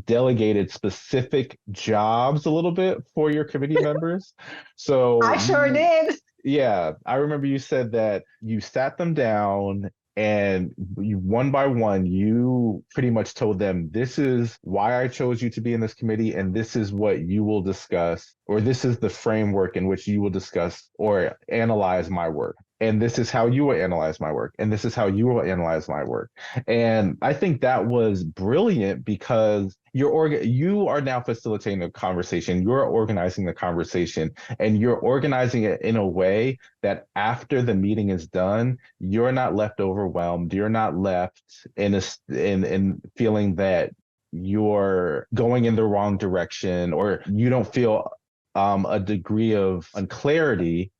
delegated specific jobs a little bit for your committee members. So I sure did. Yeah, I remember you said that you sat them down and one by one, you pretty much told them, this is why I chose you to be in this committee, and this is what you will discuss, or this is the framework in which you will discuss or analyze my work. And this is how you will analyze my work. And this is how you will analyze my work. And I think that was brilliant because you are now facilitating the conversation. You're organizing the conversation, and you're organizing it in a way that after the meeting is done, you're not left overwhelmed. You're not left in feeling that you're going in the wrong direction, or you don't feel a degree of unclarity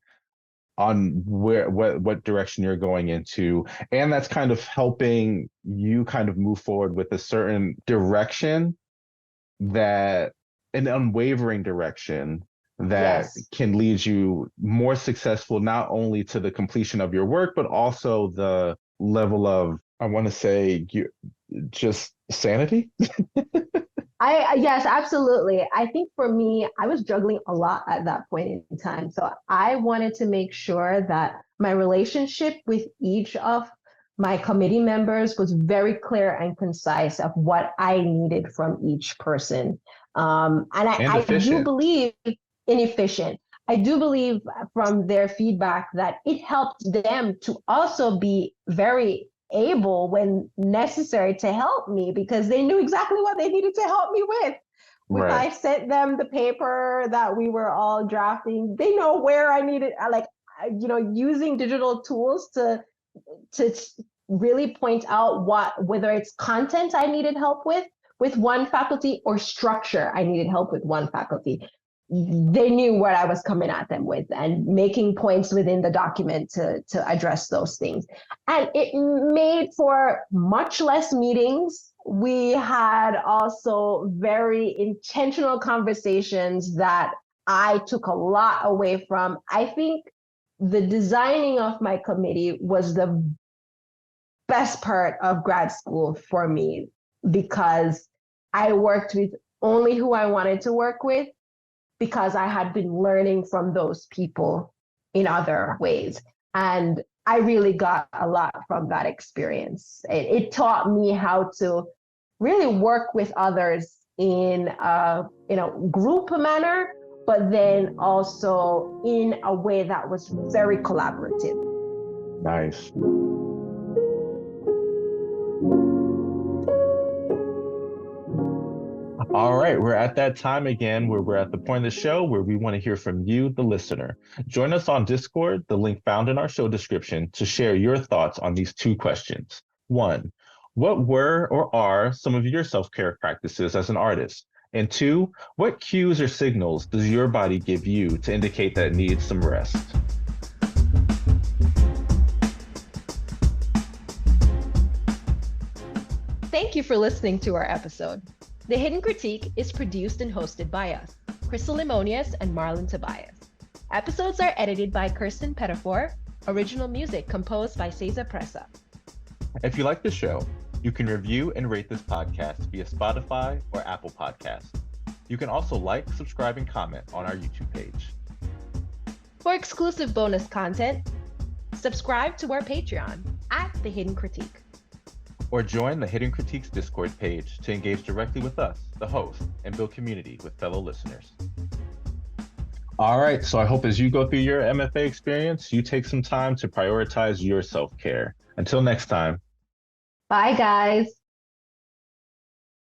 on what direction you're going into. And that's kind of helping you kind of move forward with a certain direction, that an unwavering direction that can lead you more successful, not only to the completion of your work, but also the level of, I want to say, just sanity. Yes, absolutely. I think for me, I was juggling a lot at that point in time. So I wanted to make sure that my relationship with each of my committee members was very clear and concise of what I needed from each person. And I do believe inefficient. I do believe from their feedback that it helped them to also be very able when necessary to help me, because they knew exactly what they needed to help me with. Right. I sent them the paper that we were all drafting. They know where I needed, using digital tools to really point out whether it's content I needed help with one faculty, or structure I needed help with one faculty. They knew what I was coming at them with, and making points within the document to address those things. And it made for much less meetings. We had also very intentional conversations that I took a lot away from. I think the designing of my committee was the best part of grad school for me, because I worked with only who I wanted to work with, because I had been learning from those people in other ways. And I really got a lot from that experience. It taught me how to really work with others in a group manner, but then also in a way that was very collaborative. Nice. All right, we're at that time again where we're at the point of the show where we want to hear from you, the listener. Join us on Discord, the link found in our show description, to share your thoughts on these two questions. 1, what were or are some of your self-care practices as an artist? And 2, what cues or signals does your body give you to indicate that it needs some rest? Thank you for listening to our episode. The Hidden Critique is produced and hosted by us, Krystle Lemonias and Marlon Tobias. Episodes are edited by Kirsten Pettifor. Original music composed by Cesar Presa. If you like the show, you can review and rate this podcast via Spotify or Apple Podcasts. You can also like, subscribe, and comment on our YouTube page. For exclusive bonus content, subscribe to our Patreon at The Hidden Critique. Or join the Hidden Critiques Discord page to engage directly with us, the host, and build community with fellow listeners. All right, so I hope as you go through your MFA experience, you take some time to prioritize your self-care. Until next time. Bye, guys.